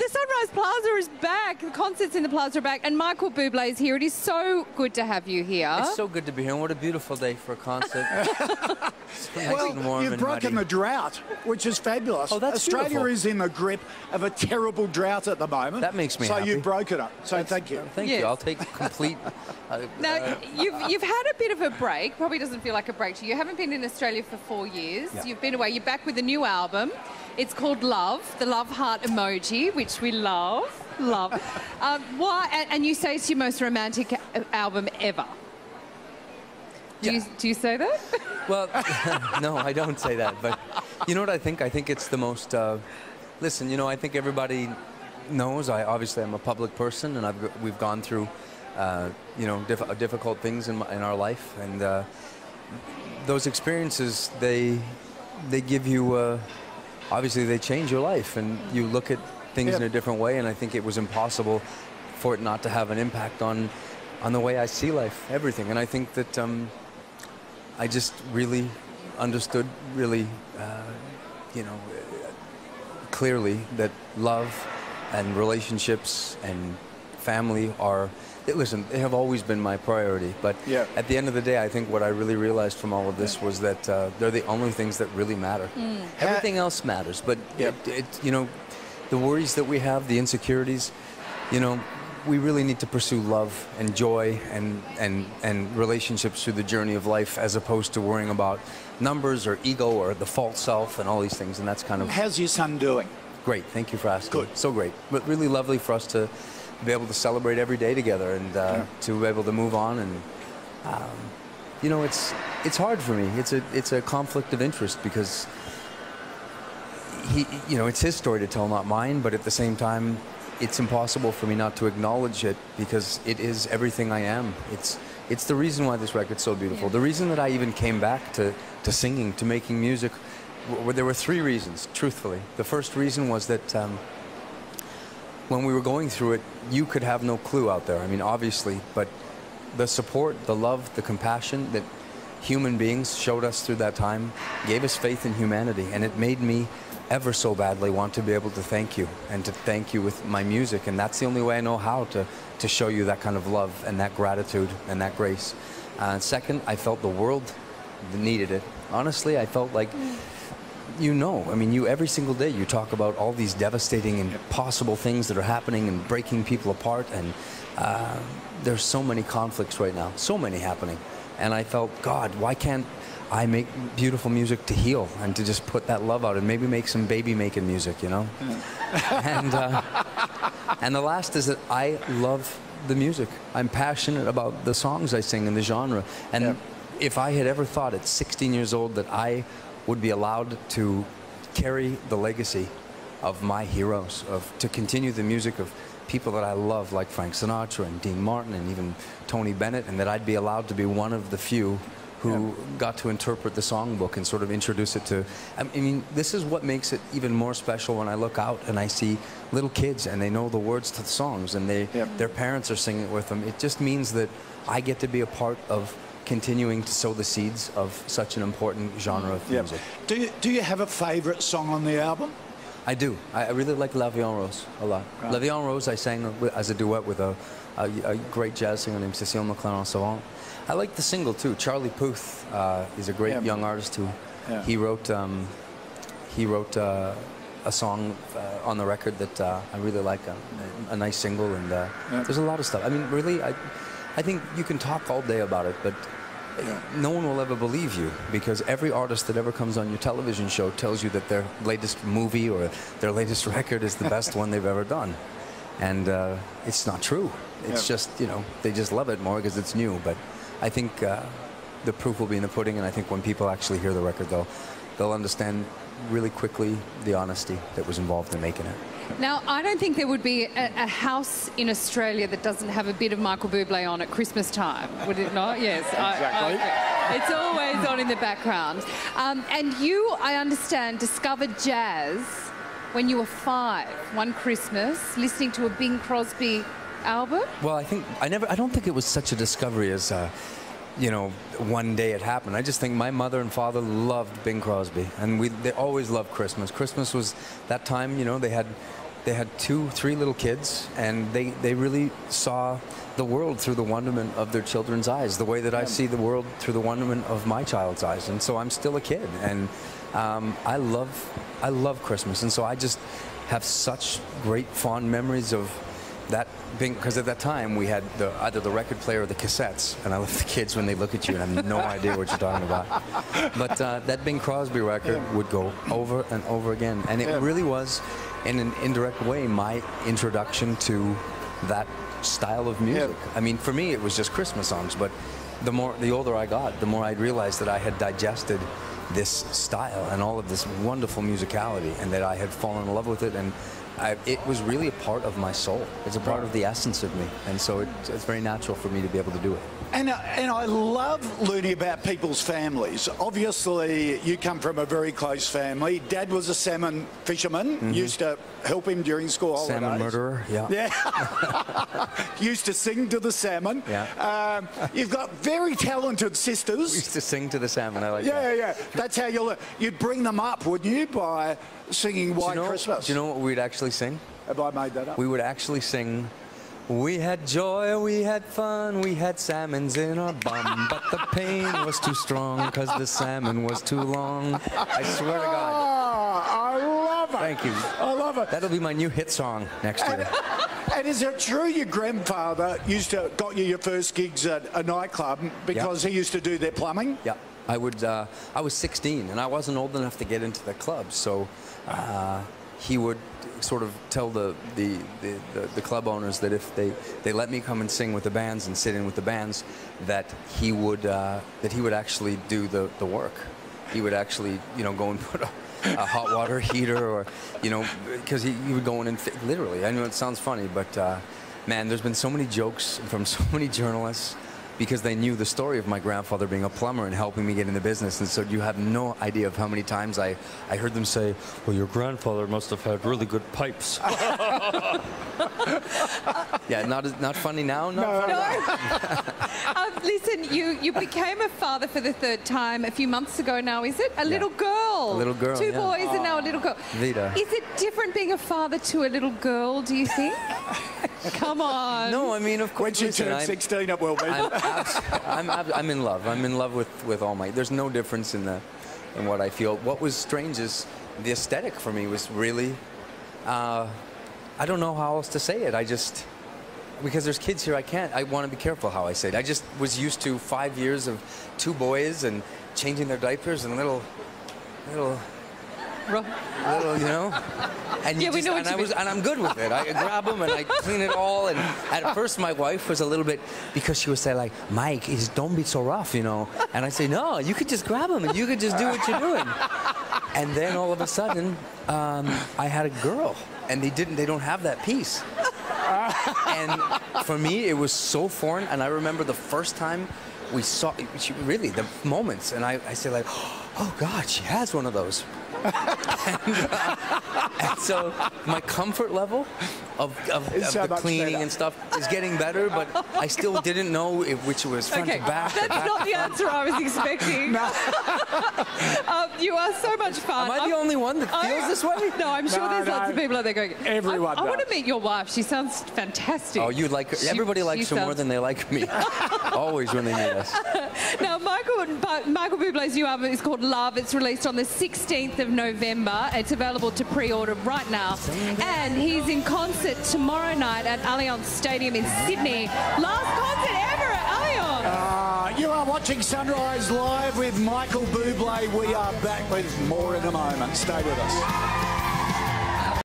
the Sunrise Plaza is back. The concerts in the Plaza are back, and Michael Bublé is here. It is so good to have you here. It's so good to be here, and what a beautiful day for a concert. Well, you've broken the drought, which is fabulous. Oh, that's Australia beautiful. is in the grip of a terrible drought at the moment. That makes me happy. So you've broken it. So thank you. Thank Yes. you. I'll take complete... Now, you've had a bit of a break. Probably doesn't feel like a break to you. You haven't been in Australia for 4 years. Yeah. You've been away. You're back with a new album. It's called Love, the love heart emoji, which we love. Love. Why? And you say it's your most romantic album ever. Do you say that? Well, no, I don't say that. But you know what I think? I think it's the most... listen, you know, I think everybody knows. Obviously, I'm a public person, and we've gone through, you know, difficult things in our life. And those experiences, they give you... obviously, they change your life, and you look at things in a different way, and I think it was impossible for it not to have an impact on the way I see life, everything. And I think that I just really understood, really, you know, clearly that love and relationships and family are... Listen, they have always been my priority, but at the end of the day, I think what I really realized from all of this was that they're the only things that really matter. Everything else matters, but you know, the worries that we have, the insecurities, you know, we really need to pursue love and joy and relationships through the journey of life, as opposed to worrying about numbers or ego or the false self and all these things. And that's kind of... How's your son doing? Great, thank you for asking. Good. So great, but really lovely for us to be able to celebrate every day together, and to be able to move on. And you know, it's hard for me. It's a conflict of interest, because you know, it's his story to tell, not mine. But at the same time, it's impossible for me not to acknowledge it, because it is everything I am. It's the reason why this record's so beautiful. The reason that I even came back to singing, to making music. There were 3 reasons, truthfully. The first reason was that when we were going through it, you could have no clue out there. I mean, obviously, but the support, the love, the compassion that human beings showed us through that time gave us faith in humanity, and it made me ever so badly want to be able to thank you, and to thank you with my music. And that's the only way I know how to show you that kind of love and that gratitude and that grace. Second, I felt the world needed it. Honestly, I felt like... You know, I mean, every single day you talk about all these devastating and impossible things that are happening and breaking people apart, and there's so many conflicts right now, so many happening. And I felt, God, why can't I make beautiful music to heal and to just put that love out, and maybe make some baby-making music, you know? And the last is that I love the music. I'm passionate about the songs I sing and the genre. And if I had ever thought at 16 years old that I would be allowed to carry the legacy of my heroes, to continue the music of people that I love, like Frank Sinatra and Dean Martin and even Tony Bennett, and that I'd be allowed to be one of the few who got to interpret the songbook and sort of introduce it to... I mean, this is what makes it even more special when I look out and I see little kids and they know the words to the songs, and their parents are singing it with them. It just means that I get to be a part of continuing to sow the seeds of such an important genre of music. Do you have a favourite song on the album? I do. I really like La Vie en Rose a lot. Right. La Vie en Rose I sang as a duet with a great jazz singer named Cécile McLaren-Savant. I like the single too. Charlie Puth is a great young artist who he wrote a song on the record that I really like, a nice single, and there's a lot of stuff. I mean, really, I think you can talk all day about it, but no one will ever believe you, because every artist that ever comes on your television show tells you that their latest movie or their latest record is the best one they've ever done. And it's not true. It's just, you know, they just love it more because it's new. But I think the proof will be in the pudding, and I think when people actually hear the record, they'll understand really quickly the honesty that was involved in making it. Now, I don't think there would be a house in Australia that doesn't have a bit of Michael Bublé on at Christmas time, would it not? Yes. Exactly. It's always on in the background. And you, I understand, discovered jazz when you were 5, one Christmas, listening to a Bing Crosby album? Well, I don't think it was such a discovery as you know, one day it happened. I just think my mother and father loved Bing Crosby, and they always loved Christmas. Christmas was that time, you know, they had they had 2, 3 little kids, and they really saw the world through the wonderment of their children's eyes, the way that I see the world through the wonderment of my child's eyes. And so I'm still a kid, and I love Christmas, and so I just have such great fond memories of that being, because at that time we had either the record player or the cassettes, and I love the kids when they look at you and have no idea what you're talking about. But that Bing Crosby record would go over and over again, and it really was, in an indirect way, my introduction to that style of music. I mean, for me, it was just Christmas songs, but the older I got, the more I realized that I had digested this style and all of this wonderful musicality, and that I had fallen in love with it, and it was really a part of my soul. It's a part of the essence of me, and so it's very natural for me to be able to do it. And I love learning about people's families. Obviously, you come from a very close family. Dad was a salmon fisherman. Used to help him during school holidays. Salmon murderer, yeah. Used to sing to the salmon. Yeah. You've got very talented sisters. We used to sing to the salmon. I like that. Yeah. That's how you'd bring them up, wouldn't you, by singing White Christmas? Do you know what we'd actually sing? Have I made that up? We would actually sing, "We had joy, we had fun, we had salmons in our bum, but the pain was too strong because the salmon was too long." I swear to God. Oh, I love it. Thank you. I love it. That'll be my new hit song next year. And is it true your grandfather got you your first gigs at a nightclub because he used to do their plumbing? Yeah. I was 16, and I wasn't old enough to get into the club, so he would sort of tell the club owners that if they let me come and sing with the bands and sit in with the bands, that he would actually do the work. He would actually, go and put a hot water heater, or, because he would go in and literally. I know it sounds funny, but man, there's been so many jokes from so many journalists, because they knew the story of my grandfather being a plumber and helping me get in the business. And so you have no idea of how many times I heard them say, "Well, your grandfather must have had really good pipes." Yeah, not funny now? Not funny. Listen, you became a father for the 3rd time a few months ago now, is it? A little girl. A little girl, 2 boys and now a little girl. Vita. Is it different being a father to a little girl, do you think? Come on. No, I mean, of course. When she turned 16, it will be. I'm in love. I'm in love with all my. There's no difference in what I feel. What was strange is the aesthetic for me was really. I don't know how else to say it. Because there's kids here, I want to be careful how I say it. I just was used to 5 years of 2 boys and changing their diapers and little, and and I'm good with it. I grab them and I clean it all. And at first, my wife was a little bit, because she would say like, "Mike, don't be so rough, And I say, "No, you could just grab them and you could just do what you're doing." And then all of a sudden, I had a girl, and they don't have that piece. And for me, it was so foreign. And I remember the first time we saw, really, the moments, and I say like, "Oh God, she has one of those." and so my comfort level of the cleaning and stuff is getting better, but I still didn't know which was front to back. That's not the answer I was expecting. No. You are so much fun. Am I the only one that feels this way? No, I'm sure there's lots of people out there going, everyone I want to meet your wife. She sounds fantastic. Oh, you like her. Everybody likes her more than they like me. Always when they meet us. Now, Michael Bublé's new album is called Love. It's released on the 16th of November. It's available to pre-order right now. And he's in concert tomorrow night at Allianz Stadium in Sydney. Last concert ever at Allianz. You are watching Sunrise Live with Michael Bublé. We are back with more in a moment. Stay with us.